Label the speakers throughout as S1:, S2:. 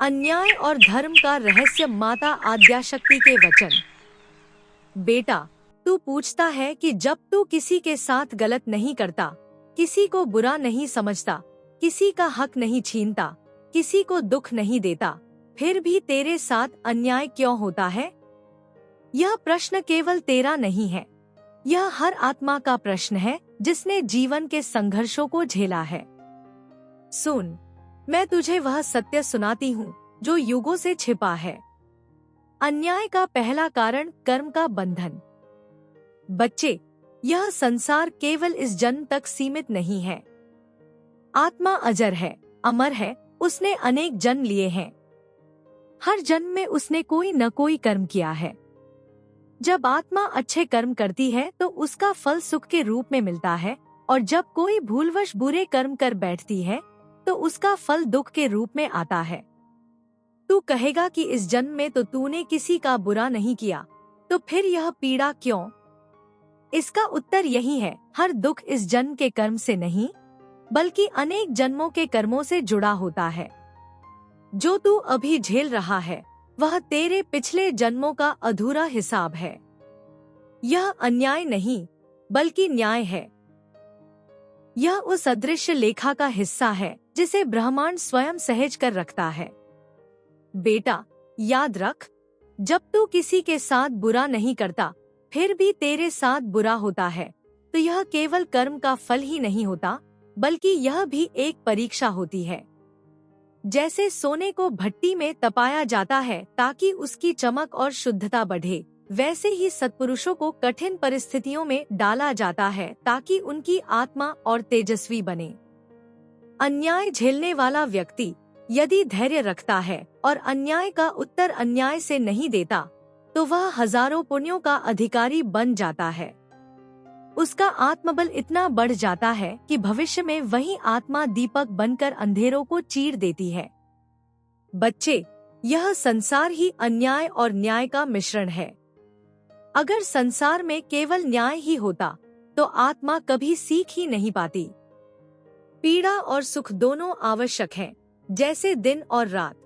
S1: अन्याय और धर्म का रहस्य। माता आद्याशक्ति के वचन। बेटा, तू पूछता है कि जब तू किसी के साथ गलत नहीं करता, किसी को बुरा नहीं समझता, किसी का हक नहीं छीनता, किसी को दुख नहीं देता, फिर भी तेरे साथ अन्याय क्यों होता है? यह प्रश्न केवल तेरा नहीं है, यह हर आत्मा का प्रश्न है जिसने जीवन के संघर्षों को झेला है। सुन, मैं तुझे वह सत्य सुनाती हूँ जो युगों से छिपा है। अन्याय का पहला कारण कर्म का बंधन। बच्चे, यह संसार केवल इस जन्म तक सीमित नहीं है। आत्मा अजर है, अमर है, उसने अनेक जन्म लिए हैं। हर जन्म में उसने कोई न कोई कर्म किया है। जब आत्मा अच्छे कर्म करती है तो उसका फल सुख के रूप में मिलता है, और जब कोई भूलवश बुरे कर्म कर बैठती है तो उसका फल दुख के रूप में आता है। तू कहेगा कि इस जन्म में तो तूने किसी का बुरा नहीं किया, तो फिर यह पीड़ा क्यों? इसका उत्तर यही है, हर दुख इस जन्म के कर्म से नहीं, बल्कि अनेक जन्मों के कर्मों से जुड़ा होता है। जो तू अभी झेल रहा है वह तेरे पिछले जन्मों का अधूरा हिसाब है। यह अन्याय नहीं, बल्कि न्याय है। यह उस अदृश्य लेखा का हिस्सा है जिसे ब्रह्मांड स्वयं सहेज कर रखता है। बेटा, याद रख, जब तू किसी के साथ बुरा नहीं करता फिर भी तेरे साथ बुरा होता है, तो यह केवल कर्म का फल ही नहीं होता, बल्कि यह भी एक परीक्षा होती है। जैसे सोने को भट्टी में तपाया जाता है ताकि उसकी चमक और शुद्धता बढ़े, वैसे ही सत्पुरुषों को कठिन परिस्थितियों में डाला जाता है ताकि उनकी आत्मा और तेजस्वी बने। अन्याय झेलने वाला व्यक्ति यदि धैर्य रखता है और अन्याय का उत्तर अन्याय से नहीं देता, तो वह हजारों पुण्यों का अधिकारी बन जाता है। उसका आत्मबल इतना बढ़ जाता है कि भविष्य में वही आत्मा दीपक बनकर अंधेरों को चीर देती है। बच्चे, यह संसार ही अन्याय और न्याय का मिश्रण है। अगर संसार में केवल न्याय ही होता तो आत्मा कभी सीख ही नहीं पाती। पीड़ा और सुख दोनों आवश्यक हैं, जैसे दिन और रात।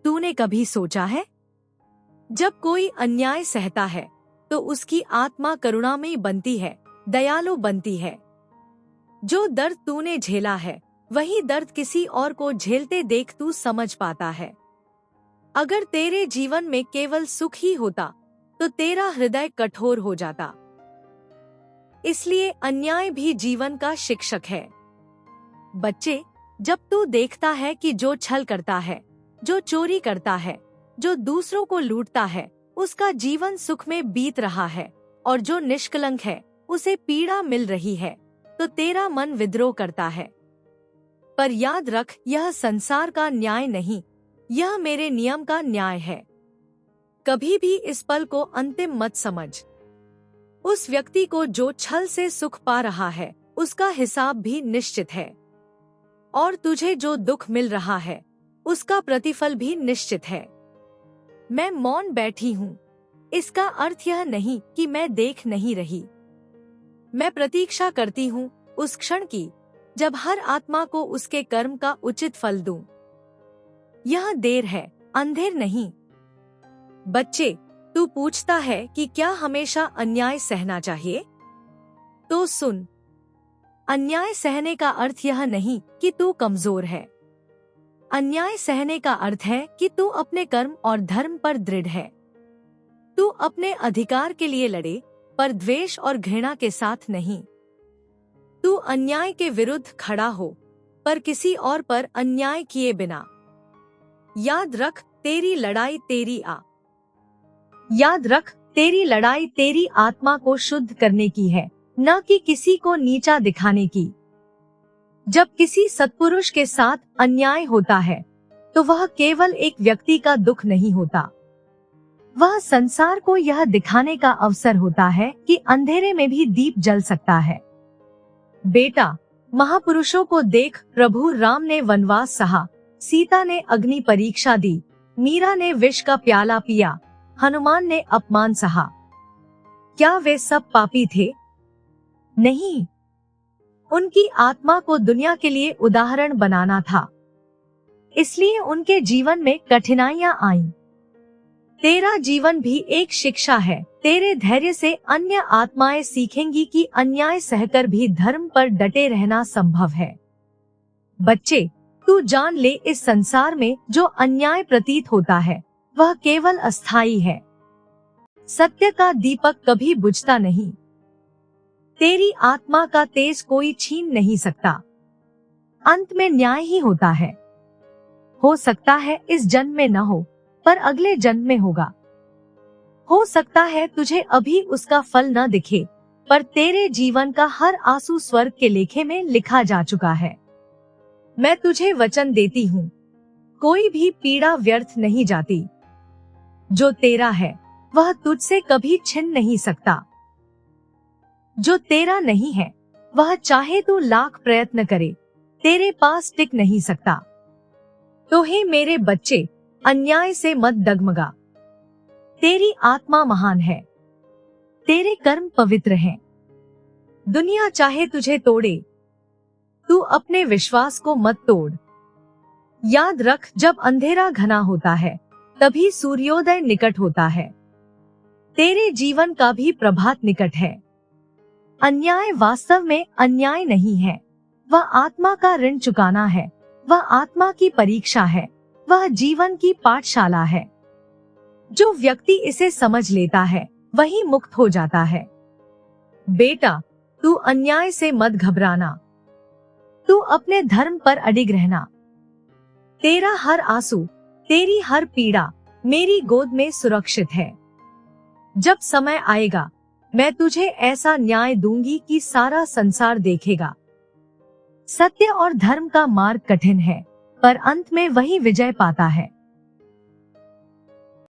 S1: तूने कभी सोचा है, जब कोई अन्याय सहता है तो उसकी आत्मा करुणामयी बनती है, दयालु बनती है। जो दर्द तूने झेला है वही दर्द किसी और को झेलते देख तू समझ पाता है। अगर तेरे जीवन में केवल सुख ही होता तो तेरा हृदय कठोर हो जाता। इसलिए अन्याय भी जीवन का शिक्षक है। बच्चे, जब तू देखता है कि जो छल करता है, जो चोरी करता है, जो दूसरों को लूटता है, उसका जीवन सुख में बीत रहा है, और जो निष्कलंक है उसे पीड़ा मिल रही है, तो तेरा मन विद्रोह करता है। पर याद रख, यह संसार का न्याय नहीं, यह मेरे नियम का न्याय है। कभी भी इस पल को अंतिम मत समझ। उस व्यक्ति को जो छल से सुख पा रहा है उसका हिसाब भी निश्चित है, और तुझे जो दुख मिल रहा है उसका प्रतिफल भी निश्चित है। मैं मौन बैठी हूँ, इसका अर्थ यह नहीं कि मैं देख नहीं रही। मैं प्रतीक्षा करती हूँ उस क्षण की जब हर आत्मा को उसके कर्म का उचित फल दूं। यह देर है, अंधेर नहीं। बच्चे, तू पूछता है कि क्या हमेशा अन्याय सहना चाहिए? तो सुन, अन्याय सहने का अर्थ यह नहीं कि तू कमजोर है। अन्याय सहने का अर्थ है कि तू अपने कर्म और धर्म पर दृढ़ है। तू अपने अधिकार के लिए लड़े, पर द्वेष और घृणा के साथ नहीं। तू अन्याय के विरुद्ध खड़ा हो, पर किसी और पर अन्याय किए बिना। याद रख, तेरी लड़ाई तेरी आत्मा को शुद्ध करने की है, न कि किसी को नीचा दिखाने की। जब किसी सत्पुरुष के साथ अन्याय होता है तो वह केवल एक व्यक्ति का दुख नहीं होता, वह संसार को यह दिखाने का अवसर होता है कि अंधेरे में भी दीप जल सकता है। बेटा, महापुरुषों को देख। प्रभु राम ने वनवास सहा, सीता ने अग्नि परीक्षा दी, मीरा ने विष का प्याला पिया, हनुमान ने अपमान सहा। क्या वे सब पापी थे? नहीं, उनकी आत्मा को दुनिया के लिए उदाहरण बनाना था। इसलिए उनके जीवन में कठिनाइयां आईं। तेरा जीवन भी एक शिक्षा है। तेरे धैर्य से अन्य आत्माएं सीखेंगी कि अन्याय सहकर भी धर्म पर डटे रहना संभव है। बच्चे, तू जान ले, इस संसार में जो अन्याय प्रतीत होता है वह केवल अस्थायी है। सत्य का दीपक कभी बुझता नहीं। तेरी आत्मा का तेज कोई छीन नहीं सकता। अंत में न्याय ही होता है। हो सकता है इस जन्म में न हो, पर अगले जन्म में होगा। हो सकता है तुझे अभी उसका फल न दिखे, पर तेरे जीवन का हर आंसू स्वर्ग के लेखे में लिखा जा चुका है। मैं तुझे वचन देती हूँ, कोई भी पीड़ा व्यर्थ नहीं जाती। जो तेरा है वह तुझसे कभी छिन नहीं सकता। जो तेरा नहीं है वह चाहे तू लाख प्रयत्न करे, तेरे पास टिक नहीं सकता। तो हे मेरे बच्चे, अन्याय से मत डगमगा। तेरी आत्मा महान है, तेरे कर्म पवित्र हैं। दुनिया चाहे तुझे तोड़े, तू अपने विश्वास को मत तोड़। याद रख, जब अंधेरा घना होता है तभी सूर्योदय निकट होता है। तेरे जीवन का भी प्रभात निकट है। अन्याय वास्तव में अन्याय नहीं है, वह आत्मा का ऋण चुकाना है, वह आत्मा की परीक्षा है, वह जीवन की पाठशाला है। जो व्यक्ति इसे समझ लेता है वही मुक्त हो जाता है। बेटा, तू अन्याय से मत घबराना, तू अपने धर्म पर अडिग रहना। तेरा हर आंसू, तेरी हर पीड़ा मेरी गोद में सुरक्षित है। जब समय आएगा मैं तुझे ऐसा न्याय दूंगी कि सारा संसार देखेगा। सत्य और धर्म का मार्ग कठिन है, पर अंत में वही विजय पाता है।